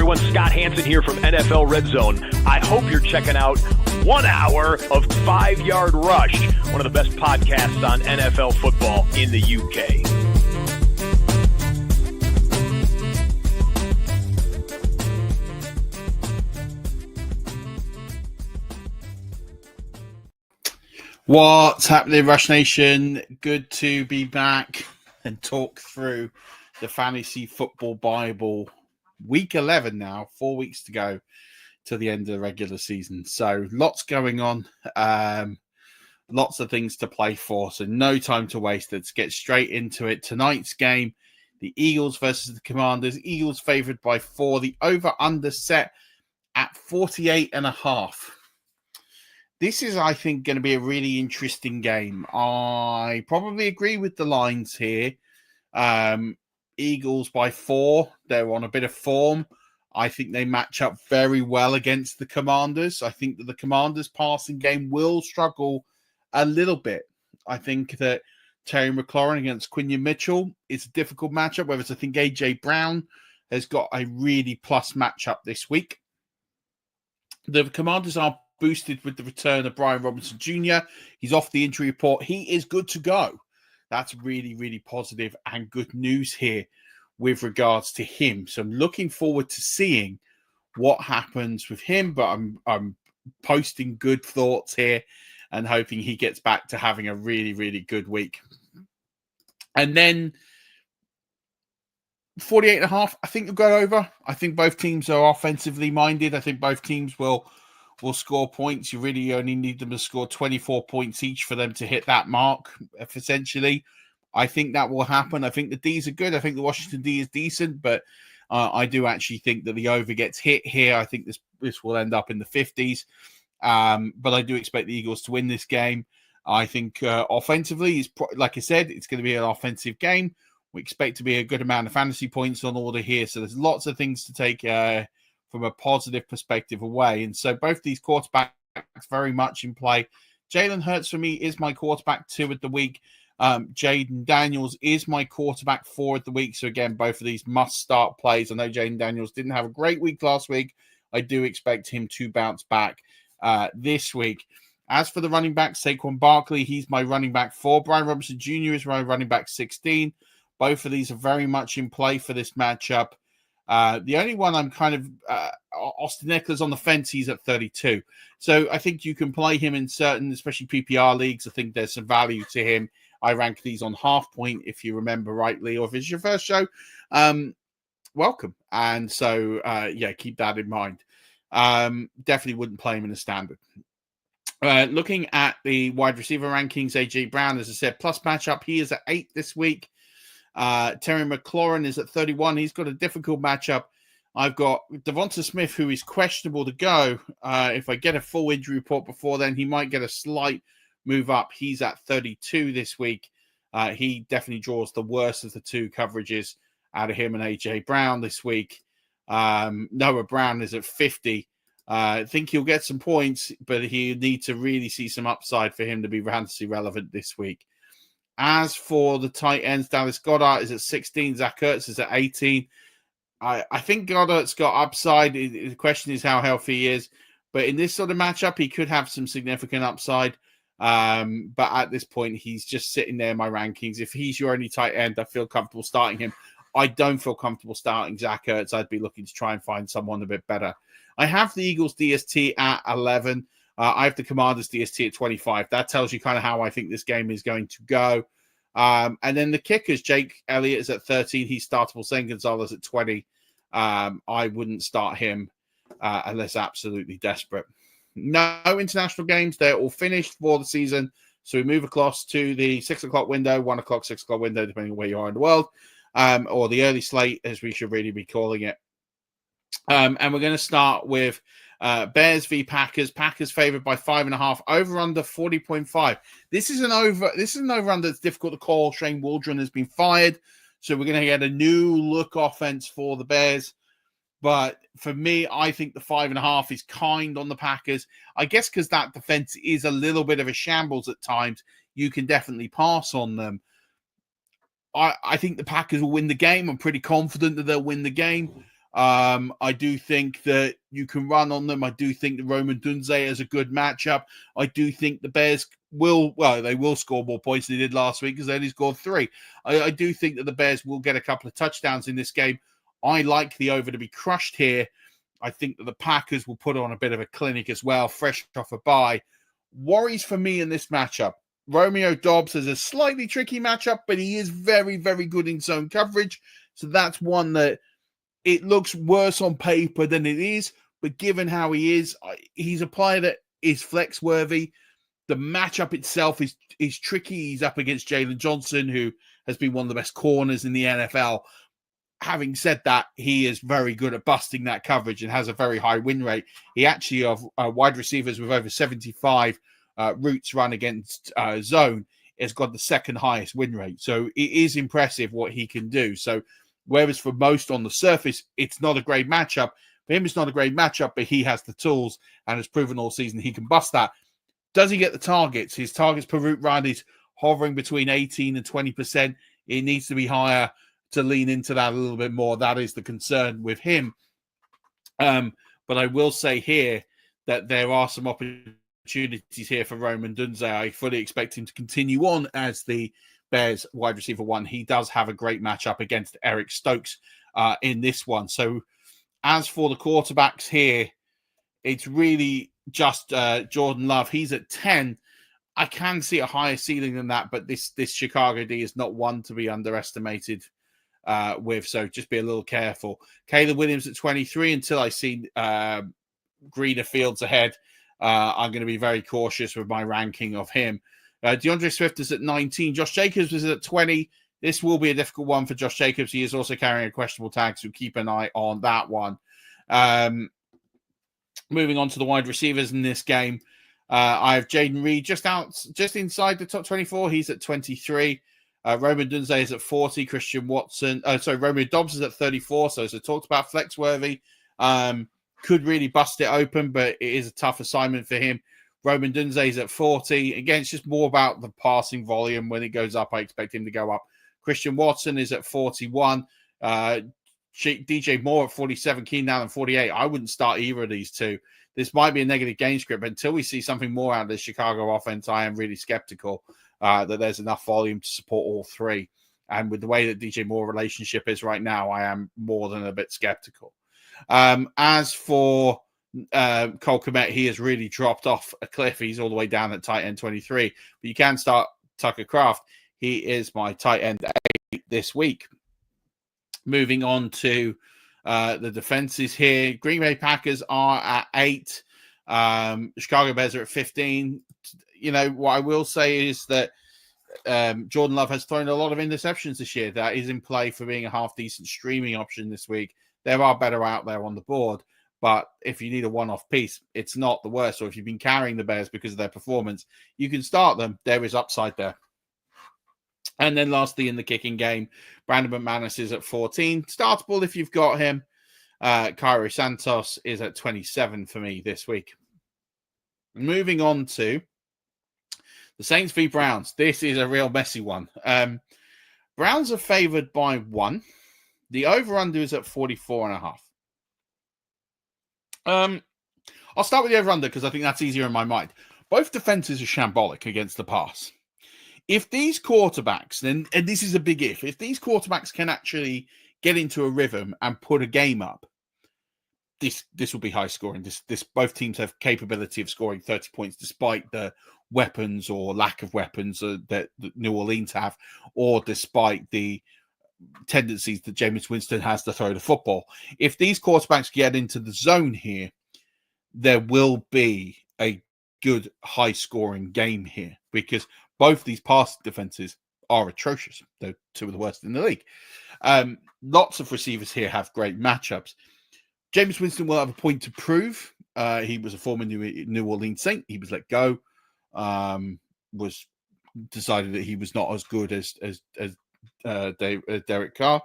everyone. Scott Hansen here from NFL Red Zone. I hope you're checking out 1 hour of 5 Yard Rush, one of the best podcasts on NFL football in the UK. What's happening, Rush Nation? Good to be back and talk through the Fantasy Football Bible. Week 11 now, 4 weeks to go to the end of the regular season. So lots going on, lots of things to play for. So no time to waste. Let's get straight into it. Tonight's game, the Eagles versus the Commanders. Eagles favored by 4. The over-under set at 48.5. This is, I think, going to be a really interesting game. I probably agree with the lines here. Eagles by 4. They're on a bit of form. I think they match up very well against the Commanders. I think that the Commanders' passing game will struggle a little bit. I think that Terry McLaurin against Quinion Mitchell is a difficult matchup, whereas I think A.J. Brown has got a really plus matchup this week. The Commanders are boosted with the return of Brian Robinson Jr. He's off the injury report. He is good to go. That's really, really positive and good news here with regards to him. So I'm looking forward to seeing what happens with him, but I'm posting good thoughts here and hoping he gets back to having a really, really good week. And then 48.5, I think will go over. I think both teams are offensively minded. I think both teams will score points. You really only need them to score 24 points each for them to hit that mark, essentially. I think that will happen. I think the D's are good. I think the Washington D is decent, but I do actually think that the over gets hit here. I think this will end up in the 50s, but I do expect the Eagles to win this game. I think offensively, like I said, it's going to be an offensive game. We expect to be a good amount of fantasy points on order here, so there's lots of things to take from a positive perspective away. And so both these quarterbacks very much in play. Jalen Hurts for me is my quarterback 2 of the week. Jaden Daniels is my quarterback 4 of the week. So again, both of these must start plays. I know Jaden Daniels didn't have a great week last week. I do expect him to bounce back this week. As for the running back, Saquon Barkley, he's my running back 4. Brian Robinson Jr. is my running back 16. Both of these are very much in play for this matchup. The only one I'm kind of Austin Ekeler's on the fence. He's at 32. So I think you can play him in certain, especially PPR leagues. I think there's some value to him. I rank these on half point, if you remember rightly, or if it's your first show, welcome. And so, keep that in mind. Definitely wouldn't play him in a standard. Looking at the wide receiver rankings, A.J. Brown, as I said, plus matchup. He is at 8 this week. Terry McLaurin is at 31. He's got a difficult matchup. I've got Devonta Smith, who is questionable to go. If I get a full injury report before then, he might get a slight move up. He's at 32 this week. He definitely draws the worst of the two coverages out of him and A.J. Brown this week. Noah Brown is at 50. I think he'll get some points, but he'll need to really see some upside for him to be fantasy relevant this week. As for the tight ends, Dallas Goedert is at 16. Zach Ertz is at 18. I think Goddard's got upside. The question is how healthy he is. But in this sort of matchup, he could have some significant upside. But at this point, he's just sitting there in my rankings. If he's your only tight end, I feel comfortable starting him. I don't feel comfortable starting Zach Ertz. I'd be looking to try and find someone a bit better. I have the Eagles DST at 11. I have the Commanders DST at 25. That tells you kind of how I think this game is going to go. And then the kickers, Jake Elliott is at 13. He's startable. Zane Gonzalez at 20. I wouldn't start him unless absolutely desperate. No international games. They're all finished for the season. So we move across to the 6 o'clock window, 1 o'clock, 6 o'clock window, depending on where you are in the world, or the early slate, as we should really be calling it. And we're going to start with Bears v Packers. Packers favored by 5.5. Over under 40.5. This is an over under that's difficult to call. Shane Waldron has been fired, so we're going to get a new look offense for the Bears. But for me, I think the 5.5 is kind on the Packers. I guess because that defense is a little bit of a shambles at times, you can definitely pass on them. I think the Packers will win the game. I'm pretty confident that they'll win the game. I do think that you can run on them. I do think that Rome Odunze is a good matchup. I do think the Bears they will score more points than they did last week because they only scored 3. I do think that the Bears will get a couple of touchdowns in this game. I like the over to be crushed here. I think that the Packers will put on a bit of a clinic as well, fresh off a bye. Worries for me in this matchup. Romeo Doubs is a slightly tricky matchup, but he is very, very good in zone coverage. So that's one that it looks worse on paper than it is. But given how he is, he's a player that is flex worthy. The matchup itself is tricky. He's up against Jalen Johnson, who has been one of the best corners in the NFL. Having said that, he is very good at busting that coverage and has a very high win rate. He actually, of wide receivers with over 75 routes run against zone, has got the second highest win rate. So it is impressive what he can do. So whereas for most on the surface, it's not a great matchup. For him, it's not a great matchup, but he has the tools and has proven all season he can bust that. Does he get the targets? His targets per route run is hovering between 18 and 20%. It needs to be higher to lean into that a little bit more. That is the concern with him. But I will say here that there are some opportunities here for Rome Odunze. I fully expect him to continue on as the Bears wide receiver 1. He does have a great matchup against Eric Stokes in this one. So as for the quarterbacks here, it's really just Jordan Love. He's at 10. I can see a higher ceiling than that, but this Chicago D is not one to be underestimated with. So just be a little careful. Caleb Williams at 23 until I see greener fields ahead. I'm going to be very cautious with my ranking of him. DeAndre Swift is at 19. Josh Jacobs is at 20. This will be a difficult one for Josh Jacobs. He is also carrying a questionable tag, so keep an eye on that one. Moving on to the wide receivers in this game, I have Jaden Reed just inside the top 24. He's at 23. Romeo Odunze is at 40. Romeo Doubs is at 34. So as I talked about, flex worthy. Could really bust it open, but it is a tough assignment for him. Romeo Odunze is at 40. Again, it's just more about the passing volume. When it goes up, I expect him to go up. Christian Watson is at 41. DJ Moore at 47, Keenan Allen 48. I wouldn't start either of these two. This might be a negative game script, but until we see something more out of the Chicago offense, I am really skeptical that there's enough volume to support all three. And with the way that DJ Moore relationship is right now, I am more than a bit skeptical. As for Cole Kmet, he has really dropped off a cliff. He's all the way down at tight end 23. But you can start Tucker Kraft. He is my tight end 8 this week. Moving on to the defenses here. Green Bay Packers are at 8. Chicago Bears are at 15. You know, what I will say is that Jordan Love has thrown a lot of interceptions this year. That is in play for being a half-decent streaming option this week. There are better out there on the board. But if you need a one-off piece, it's not the worst. Or if you've been carrying the Bears because of their performance, you can start them. There is upside there. And then lastly, in the kicking game, Brandon McManus is at 14. Startable if you've got him. Cairo Santos is at 27 for me this week. Moving on to the Saints v. Browns. This is a real messy one. Browns are favored by 1. The over-under is at 44.5. I'll start with the over-under because I think that's easier in my mind. Both defenses are shambolic against the pass. If these quarterbacks, and this is a big if these quarterbacks can actually get into a rhythm and put a game up, this will be high scoring. This both teams have capability of scoring 30 points despite the weapons or lack of weapons that New Orleans have, or despite the tendencies that Jameis Winston has to throw the football. If these quarterbacks get into the zone here, there will be a good high scoring game here because both these pass defenses are atrocious. They're two of the worst in the league. Lots of receivers here have great matchups. Jameis Winston will have a point to prove. He was a former New Orleans Saint. He was let go. Was decided that he was not as good as Derek Carr.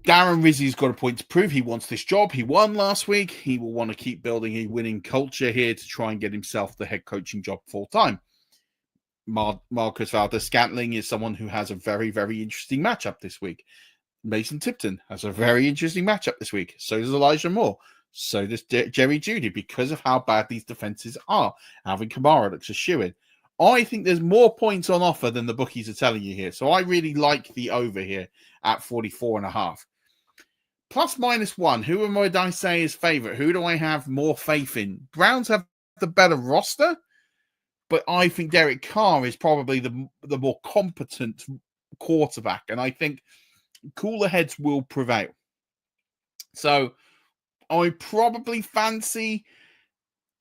Darren Rizzi's got a point to prove. He wants this job. He won last week. He will want to keep building a winning culture here to try and get himself the head coaching job full time. Marcus Valdes-Scantling is someone who has a very, very interesting matchup this week. Mason Tipton has a very interesting matchup this week. So does Elijah Moore. So does Jerry Jeudy, because of how bad these defenses are. Alvin Kamara looks a shoo-in. I think there's more points on offer than the bookies are telling you here. So I really like the over here at 44.5. Plus -1. Who am I say is favorite? Who do I have more faith in? Browns have the better roster, but I think Derek Carr is probably the more competent quarterback. And I think cooler heads will prevail. So I probably fancy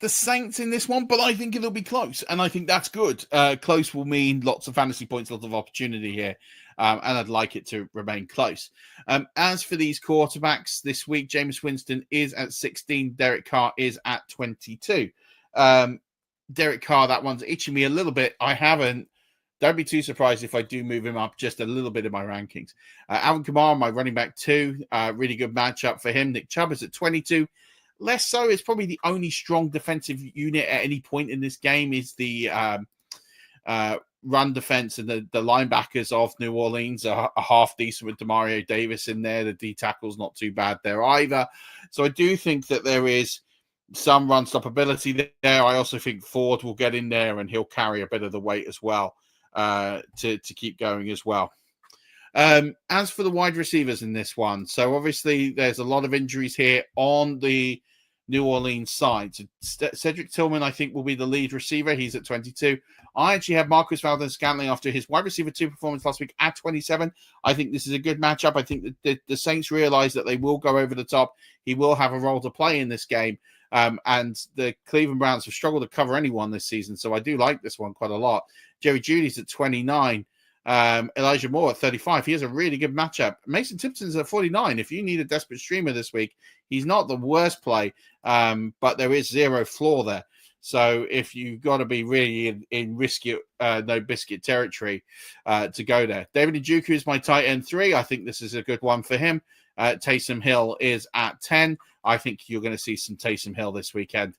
the Saints in this one, but I think it'll be close. And I think that's good. Close will mean lots of fantasy points, lots of opportunity here. And I'd like it to remain close. As for these quarterbacks this week, Jameis Winston is at 16. Derek Carr is at 22. Derek Carr, that one's itching me a little bit. Don't be too surprised if I do move him up just a little bit in my rankings. Alvin Kamara, my running back 2. Really good matchup for him. Nick Chubb is at 22. Less so. It's probably the only strong defensive unit at any point in this game is the run defense, and the linebackers of New Orleans are half decent with Demario Davis in there. The D tackle's not too bad there either. So I do think that there is some run stoppability there. I also think Ford will get in there and he'll carry a bit of the weight as well to keep going as well. As for the wide receivers in this one, so obviously there's a lot of injuries here on the New Orleans side. So Cedric Tillman, I think, will be the lead receiver. He's at 22. I actually have Marcus Valdes-Scantling after his wide receiver 2 performance last week at 27. I think this is a good matchup. I think that the Saints realize that they will go over the top. He will have a role to play in this game. And the Cleveland Browns have struggled to cover anyone this season. So I do like this one quite a lot. Jerry Jeudy's at 29. Elijah Moore at 35. He has a really good matchup. Mason Tipton's at 49. If you need a desperate streamer this week, he's not the worst play, but there is zero floor there. So if you've got to be really in risky, no biscuit territory to go there. David Njoku is my tight end 3. I think this is a good one for him. Taysom Hill is at 10. I think you're going to see some Taysom Hill this weekend.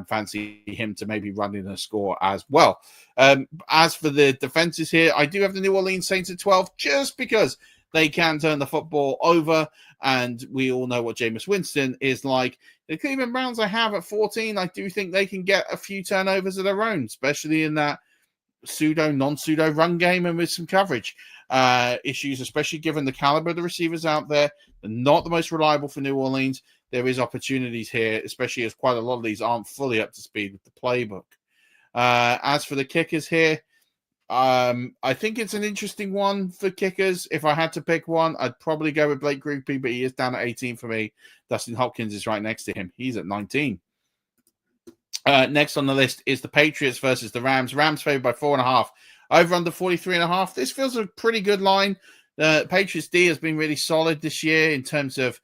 Fancy him to maybe run in a score as well. As for the defenses here, I do have the New Orleans Saints at 12 just because they can turn the football over, and we all know what Jameis Winston is like. The Cleveland Browns I have at 14. I do think they can get a few turnovers of their own, especially in that non-pseudo run game and with some coverage issues, especially given the caliber of the receivers out there. They're not the most reliable for New Orleans. There is opportunities here, especially as quite a lot of these aren't fully up to speed with the playbook. As for the kickers here, I think it's an interesting one for kickers. If I had to pick one, I'd probably go with Blake Grupe, but he is down at 18 for me. Dustin Hopkins is right next to him. He's at 19. Next on the list is the Patriots versus the Rams. Rams favored by 4.5. Over under 43.5. This feels a pretty good line. The Patriots D has been really solid this year in terms of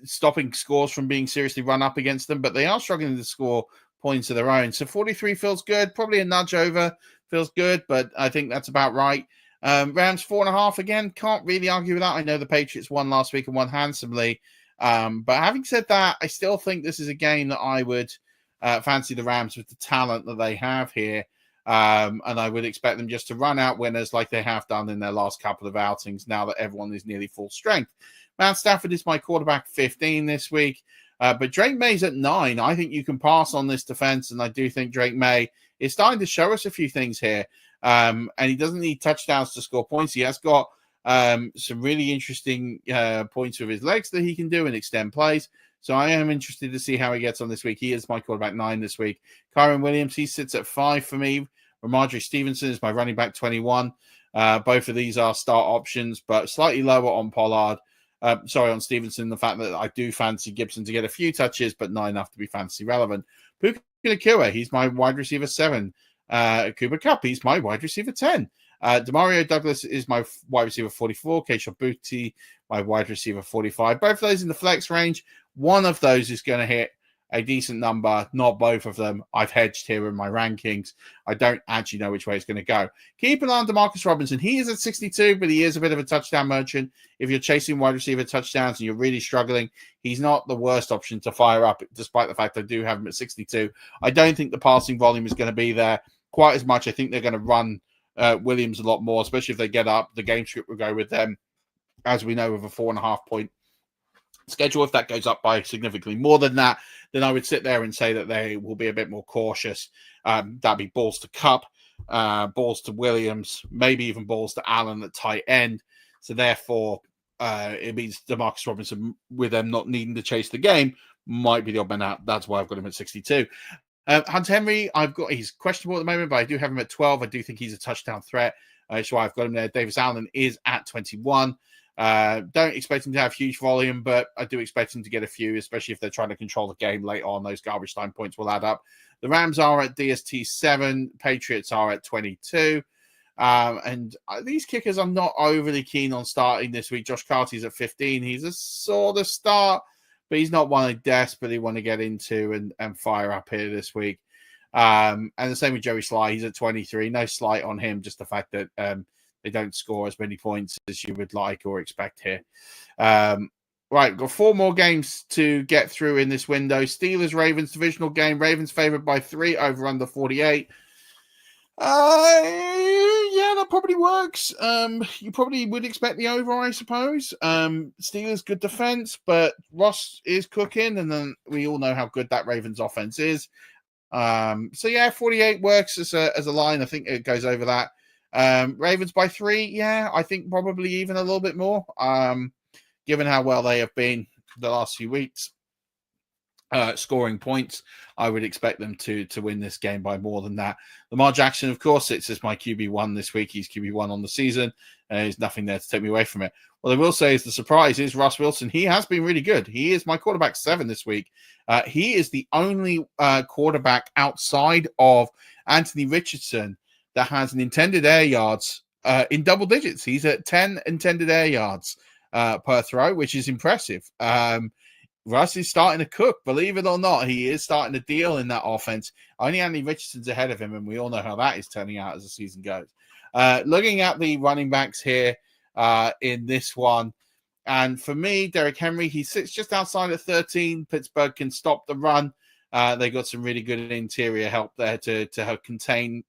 stopping scores from being seriously run up against them, but they are struggling to score points of their own. So 43 feels good. Probably a nudge over feels good, but I think that's about right. Rams 4.5 again. Can't really argue with that. I know the Patriots won last week and won handsomely. But having said that, I still think this is a game that I would fancy the Rams with the talent that they have here. And I would expect them just to run out winners like they have done in their last couple of outings now that everyone is nearly full strength. Matt Stafford is my quarterback 15 this week. But Drake May's at 9. I think you can pass on this defense, and I do think Drake May is starting to show us a few things here. And he doesn't need touchdowns to score points. He has got some really interesting points with his legs that he can do and extend plays. So I am interested to see how he gets on this week. He is my quarterback 9 this week. Kyron Williams, he sits at 5 for me. Ramondre Stevenson is my running back 21. Both of these are start options, but slightly lower on Pollard. On Stevenson, the fact that I do fancy Gibson to get a few touches, but not enough to be fantasy relevant. Puka Nacua, he's my wide receiver 7. Cooper Kupp, he's my wide receiver 10. Demario Douglas is my wide receiver 44. Kayshon Boutte, my wide receiver 45. Both of those in the flex range. One of those is going to hit a decent number, not both of them. I've hedged here in my rankings. I don't actually know which way it's going to go. Keep an eye on DeMarcus Robinson. He is at 62, but he is a bit of a touchdown merchant. If you're chasing wide receiver touchdowns and you're really struggling, he's not the worst option to fire up, despite the fact I do have him at 62. I don't think the passing volume is going to be there quite as much. I think they're going to run Williams a lot more, especially if they get up. The game script will go with them. as we know, with a 4.5 point schedule. If that goes up by significantly more than that, then I would sit there and say that they will be a bit more cautious. That'd be balls to Kupp, balls to Williams, maybe even balls to Allen at tight end. So therefore, it means Demarcus Robinson, with them not needing to chase the game, might be the odd man out. That's why I've got him at 62. Hunter Henry, he's questionable at the moment, but I do have him at 12. I do think he's a touchdown threat. That's why I've got him there. Davis Allen is at 21. Don't expect him to have huge volume, but I do expect him to get a few, especially if they're trying to control the game late on. Those garbage time points will add up. The Rams are at DST 7. Patriots are at 22. And these kickers I'm not overly keen on starting this week. Josh Carty's at 15. He's a sort of start, but he's not one I desperately want to get into and fire up here this week. And the same with Joey Sly. He's at 23. No slight on him, just the fact that they don't score as many points as you would like or expect here. Right, got 4 more games to get through in this window. Steelers-Ravens divisional game. Ravens favored by 3, over under 48. Yeah, that probably works. You probably would expect the over, I suppose. Steelers good defense, but Ross is cooking, and then we all know how good that Ravens offense is. So yeah, 48 works as a line. I think it goes over that. Ravens by 3, yeah, I think probably even a little bit more. Given how well they have been the last few weeks, scoring points, I would expect them to win this game by more than that. Lamar Jackson, of course, sits as my QB1 this week. He's QB1 on the season. There's nothing there to take me away from it. What I will say is the surprise is Russ Wilson. He has been really good. He is my quarterback 7 this week. He is the only quarterback outside of Anthony Richardson that has an intended air yards in double digits. He's at 10 intended air yards per throw, which is impressive. Russ is starting to cook. Believe it or not, he is starting to deal in that offense. Only Anthony Richardson's ahead of him, and we all know how that is turning out as the season goes. Looking at the running backs here in this one, and for me, Derrick Henry, he sits just outside of 13. Pittsburgh can stop the run. They got some really good interior help there to help contain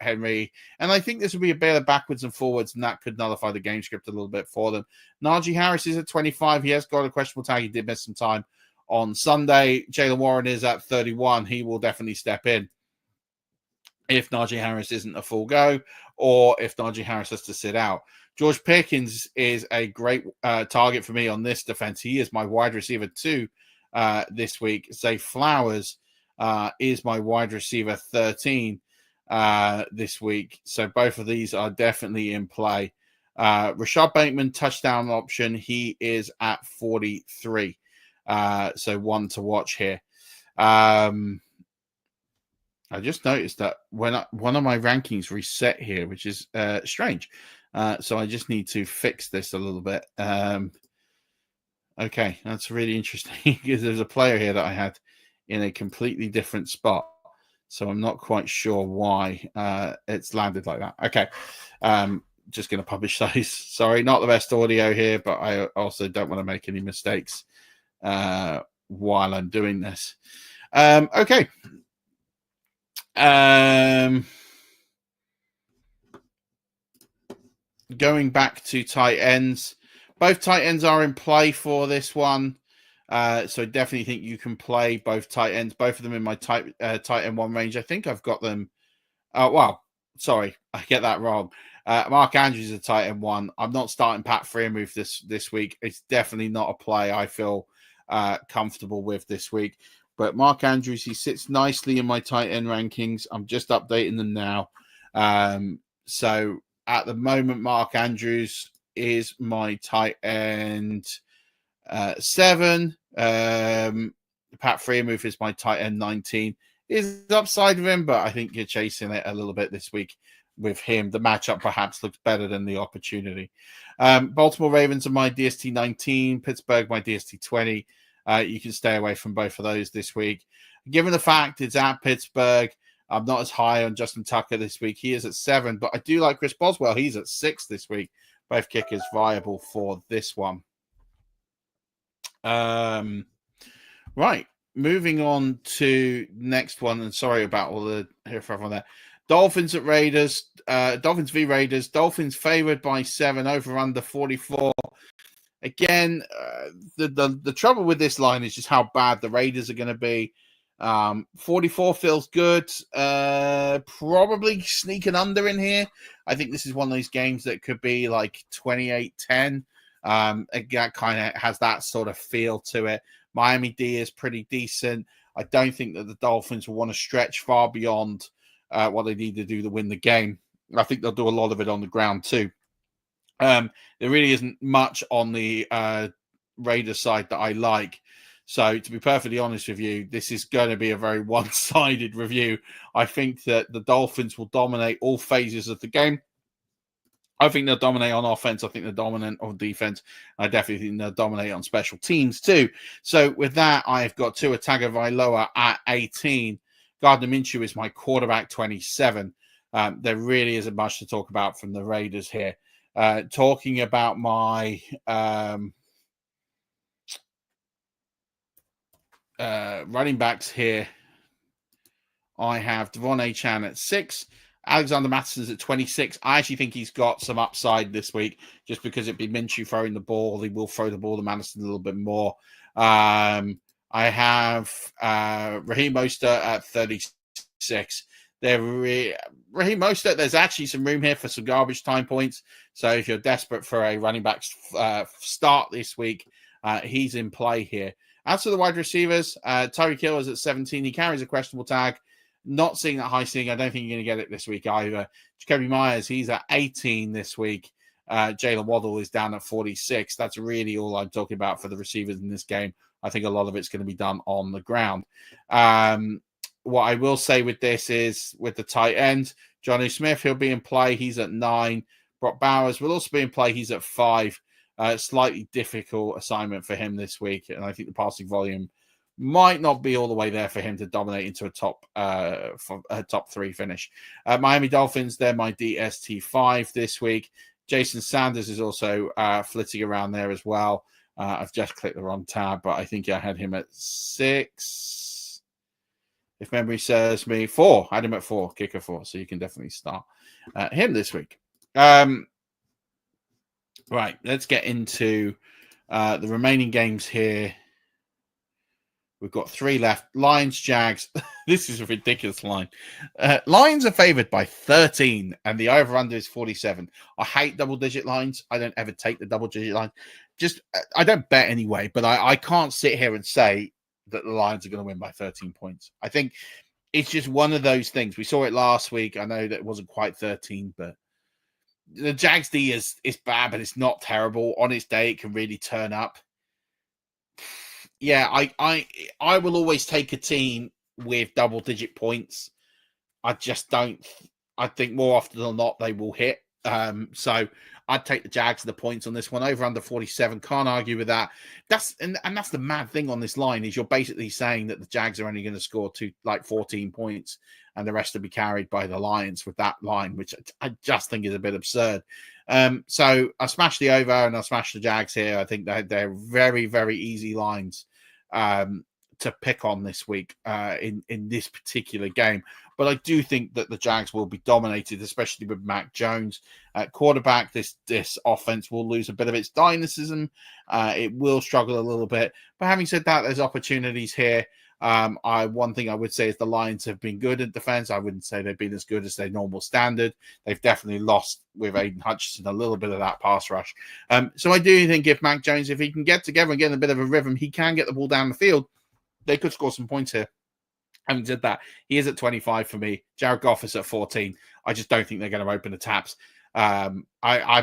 Henry. And I think this will be a bit of backwards and forwards, and that could nullify the game script a little bit for them. Najee Harris is at 25. He has got a questionable tag. He did miss some time on Sunday. Jaylen Warren is at 31. He will definitely step in if Najee Harris isn't a full go, or if Najee Harris has to sit out. George Pickens is a great target for me on this defense. He is my wide receiver 2 this week. Zay Flowers is my wide receiver 13 this week. So both of these are definitely in play. Rashad Bateman, touchdown option. He is at 43. So one to watch here. I just noticed that when one of my rankings reset here, which is strange. So I just need to fix this a little bit. Okay, that's really interesting because there's a player here that I had in a completely different spot. So I'm not quite sure why it's landed like that. Okay, just going to publish those. Sorry, not the best audio here, but I also don't want to make any mistakes while I'm doing this. Okay. Going back to tight ends. Both tight ends are in play for this one. So I definitely think you can play both tight ends, both of them in my tight end 1 range. I think I've got them. Sorry, I get that wrong. Mark Andrews is a tight end 1. I'm not starting Pat Freiermuth this week. It's definitely not a play I feel comfortable with this week. But Mark Andrews, he sits nicely in my tight end rankings. I'm just updating them now. So at the moment, Mark Andrews is my tight end 7. Pat Freiermuth is my tight end 19. Is upside of him, but I think you're chasing it a little bit this week with him. The matchup perhaps looks better than the opportunity. Baltimore Ravens are my DST 19. Pittsburgh my DST 20. You can stay away from both of those this week. Given the fact it's at Pittsburgh, I'm not as high on Justin Tucker this week. He is at 7, but I do like Chris Boswell. He's at 6 this week. Both kickers viable for this one. Right. Moving on to next one. And sorry about all the here for everyone there. Dolphins at Raiders. Dolphins v Raiders. Dolphins favored by 7, over under 44. Again, the trouble with this line is just how bad the Raiders are going to be. 44 feels good. Probably sneaking under in here. I think this is one of those games that could be like 28-10. It kind of has that sort of feel to it. Miami D is pretty decent. I don't think that the Dolphins will want to stretch far beyond what they need to do to win the game. I think they'll do a lot of it on the ground too. There really isn't much on the Raiders side that I like. So to be perfectly honest with you, this is going to be a very one-sided review. I think that the Dolphins will dominate all phases of the game. I think they'll dominate on offense. I think they're dominant on defense. I definitely think they'll dominate on special teams too. So with that, I've got Tua Tagovailoa at 18. Gardner Minshew is my quarterback, 27. There really isn't much to talk about from the Raiders here. Talking about my running backs here, I have Devon Achane at 6. Alexander Mattison's at 26. I actually think he's got some upside this week just because it'd be Minshew throwing the ball. He will throw the ball to Madison a little bit more. I have Raheem Mostert at 36. Raheem Mostert, there's actually some room here for some garbage time points. So if you're desperate for a running back start this week, he's in play here. As for the wide receivers, Tyreek Hill is at 17. He carries a questionable tag. Not seeing that high ceiling. I don't think you're going to get it this week either. Jacoby Myers, he's at 18 this week. Jalen Waddle is down at 46. That's really all I'm talking about for the receivers in this game. I think a lot of it's going to be done on the ground. What I will say with this is with the tight end, Jonnu Smith, he'll be in play. He's at 9. Brock Bowers will also be in play. He's at 5. Slightly difficult assignment for him this week. And I think the passing volume might not be all the way there for him to dominate into a top 3 finish. Miami Dolphins, they're my DST5 this week. Jason Sanders is also flitting around there as well. I've just clicked the wrong tab, but I think I had him at 6. If memory serves me, 4. I had him at 4, kicker 4. So you can definitely start him this week. Right, let's get into the remaining games here. We've got 3 left. Lions, Jags. This is a ridiculous line. Lions are favored by 13, and the over-under is 47. I hate double-digit lines. I don't ever take the double-digit line. I don't bet anyway, but I can't sit here and say that the Lions are going to win by 13 points. I think it's just one of those things. We saw it last week. I know that it wasn't quite 13, but the Jags D is bad, but it's not terrible. On its day, it can really turn up. Yeah, I will always take a team with double-digit points. I just don't. I think more often than not they will hit. So I'd take the Jags and the points on this one. Over under 47. Can't argue with that. That's the mad thing on this line is you're basically saying that the Jags are only going to score 14 points, and the rest will be carried by the Lions with that line, which I just think is a bit absurd. So I smashed the over and I smashed the Jags here. I think they're very, very easy lines to pick on this week in this particular game. But I do think that the Jags will be dominated, especially with Mac Jones at quarterback. This offense will lose a bit of its dynamism. It will struggle a little bit. But having said that, there's opportunities here. One thing I would say is the Lions have been good at defense. I wouldn't say they've been as good as their normal standard. They've definitely lost with Aiden Hutchinson a little bit of that pass rush. So I do think if Mac Jones, if he can get together and get in a bit of a rhythm, he can get the ball down the field. They could score some points here. Having said that, he is at 25 for me. Jared Goff is at 14. I just don't think they're going to open the taps. I'm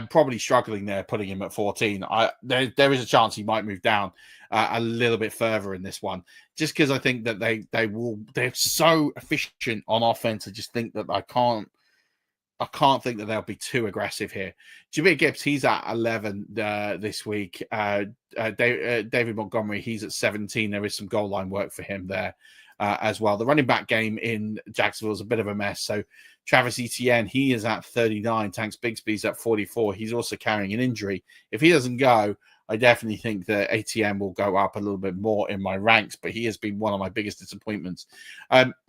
probably struggling there, putting him at 14. There is a chance he might move down a little bit further in this one, just because I think that they're so efficient on offense. I just think that I can't think that they'll be too aggressive here. Jahmyr Gibbs, he's at 11 this week. David Montgomery, he's at 17. There is some goal line work for him there as well. The running back game in Jacksonville is a bit of a mess. So Travis Etienne, he is at 39. Tanks Bigsby's at 44. He's also carrying an injury. If he doesn't go, I definitely think that ATM will go up a little bit more in my ranks, but he has been one of my biggest disappointments.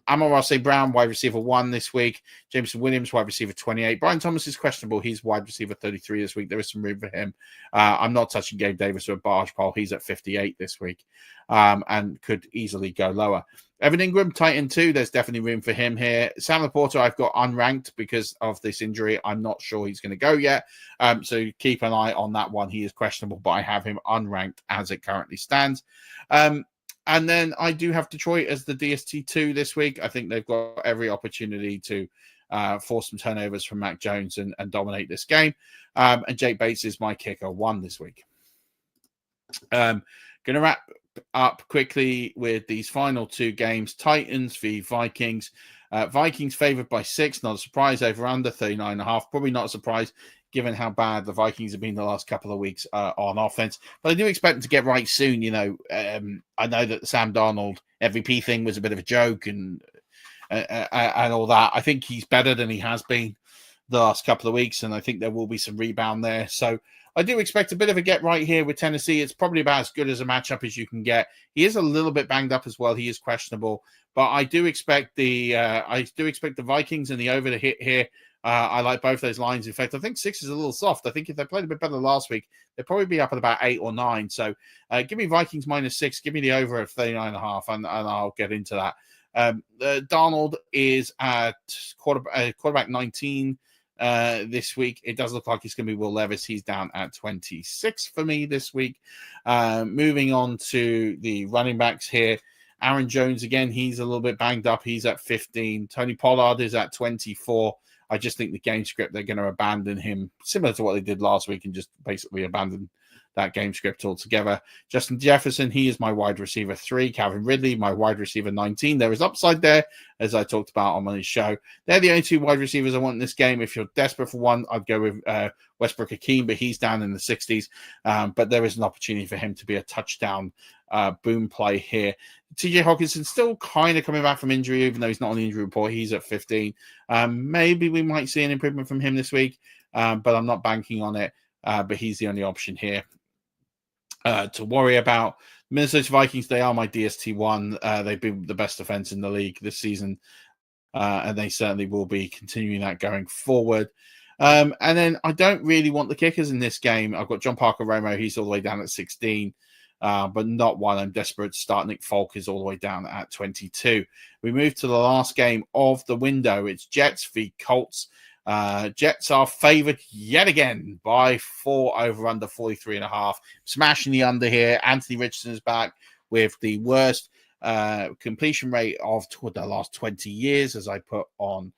Amon-Ra St. Brown, wide receiver 1 this week. Jameson Williams, wide receiver 28. Brian Thomas is questionable. He's wide receiver 33 this week. There is some room for him. I'm not touching Gabe Davis or Barge Pole. He's at 58 this week and could easily go lower. Evan Ingram, tight end 2. There's definitely room for him here. Sam Laporta, I've got unranked because of this injury. I'm not sure he's going to go yet. So keep an eye on that one. He is questionable, but I have him unranked as it currently stands. And then I do have Detroit as the DST2 this week. I think they've got every opportunity to force some turnovers from Mac Jones and dominate this game. And Jake Bates is my kicker 1 this week. Going to wrap up quickly with these final 2 games. Titans v Vikings. Vikings favored by 6. Not a surprise. Over under 39.5. Probably not a surprise given how bad the Vikings have been the last couple of weeks on offense. But I do expect them to get right soon. I know that the Sam Darnold MVP thing was a bit of a joke and all that. I think he's better than he has been the last couple of weeks, and I think there will be some rebound there. So I do expect a bit of a get right here with Tennessee. It's probably about as good as a matchup as you can get. He is a little bit banged up as well. He is questionable, but I do expect the Vikings and the over to hit here. I like both those lines. In fact, I think 6 is a little soft. I think if they played a bit better last week, they'd probably be up at about 8 or 9. So give me Vikings -6. Give me the over of 39.5, and I'll get into that. Darnold is at quarterback 19 this week. It does look like it's going to be Will Levis. He's down at 26 for me this week. Moving on to the running backs here. Aaron Jones, again, he's a little bit banged up. He's at 15. Tony Pollard is at 24. I just think the game script, they're going to abandon him, similar to what they did last week, and just basically abandon that game script altogether. Justin Jefferson, he is my wide receiver 3. Calvin Ridley, my wide receiver 19. There is upside there, as I talked about on my show. They're the only 2 wide receivers I want in this game. If you're desperate for one, I'd go with Westbrook-Ikhine, but he's down in the 60s. But there is an opportunity for him to be a touchdown boom play here. TJ Hawkinson still kind of coming back from injury, even though he's not on the injury report. He's at 15. Maybe we might see an improvement from him this week, but I'm not banking on it. But he's the only option here to worry about. Minnesota Vikings, they are my DST1. They've been the best defense in the league this season, and they certainly will be continuing that going forward. And then I don't really want the kickers in this game. I've got John Parker Romo. He's all the way down at 16. But not one I'm desperate to start. Nick Folk is all the way down at 22. We move to the last game of the window. It's Jets v Colts. Jets are favored yet again by 4 over under 43.5. Smashing the under here. Anthony Richardson is back with the worst completion rate of the last 20 years, as I put on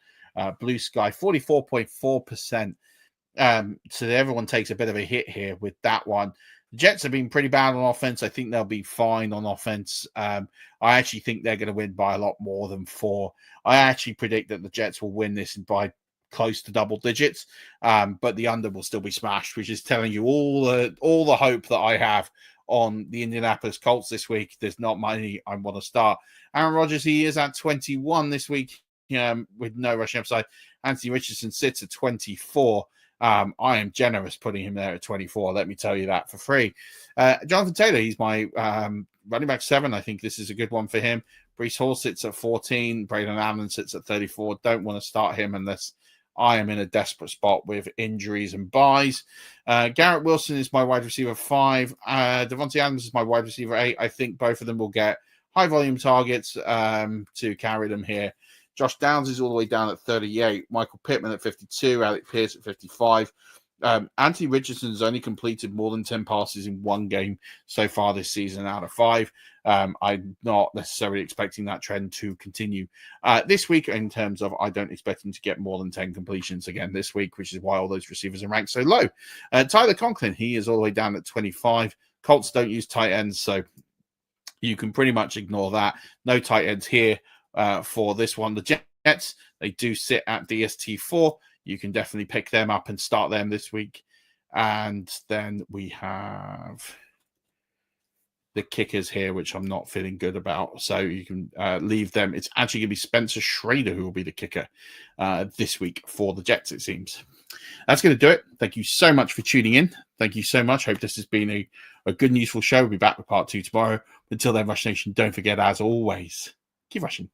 Blue Sky, 44.4%. So everyone takes a bit of a hit here with that one. Jets have been pretty bad on offense. I think they'll be fine on offense. I actually think they're going to win by a lot more than 4. I actually predict that the Jets will win this by close to double digits, but the under will still be smashed, which is telling you all the hope that I have on the Indianapolis Colts this week. There's not many I want to start. Aaron Rodgers, he is at 21 this week with no rushing upside. Anthony Richardson sits at 24. I am generous putting him there at 24. Let me tell you that for free. Jonathan Taylor, he's my running back 7. I think this is a good one for him. Breece Hall sits at 14. Braden Allen sits at 34. Don't want to start him unless I am in a desperate spot with injuries and buys. Garrett Wilson is my wide receiver 5. Devontae Adams is my wide receiver 8. I think both of them will get high volume targets to carry them here. Josh Downs is all the way down at 38. Michael Pittman at 52. Alec Pierce at 55. Anthony Richardson's only completed more than 10 passes in one game so far this season out of 5. I'm not necessarily expecting that trend to continue this week in terms of I don't expect him to get more than 10 completions again this week, which is why all those receivers are ranked so low. Tyler Conklin, he is all the way down at 25. Colts don't use tight ends, so you can pretty much ignore that. No tight ends here for this one. The Jets, they do sit at DST4. You can definitely pick them up and start them this week. And then we have the kickers here, which I'm not feeling good about. So you can leave them. It's actually going to be Spencer Schrader who will be the kicker this week for the Jets, it seems. That's going to do it. Thank you so much for tuning in. Thank you so much. Hope this has been a good and useful show. We'll be back with part 2 tomorrow. Until then, Rush Nation, don't forget, as always, keep rushing.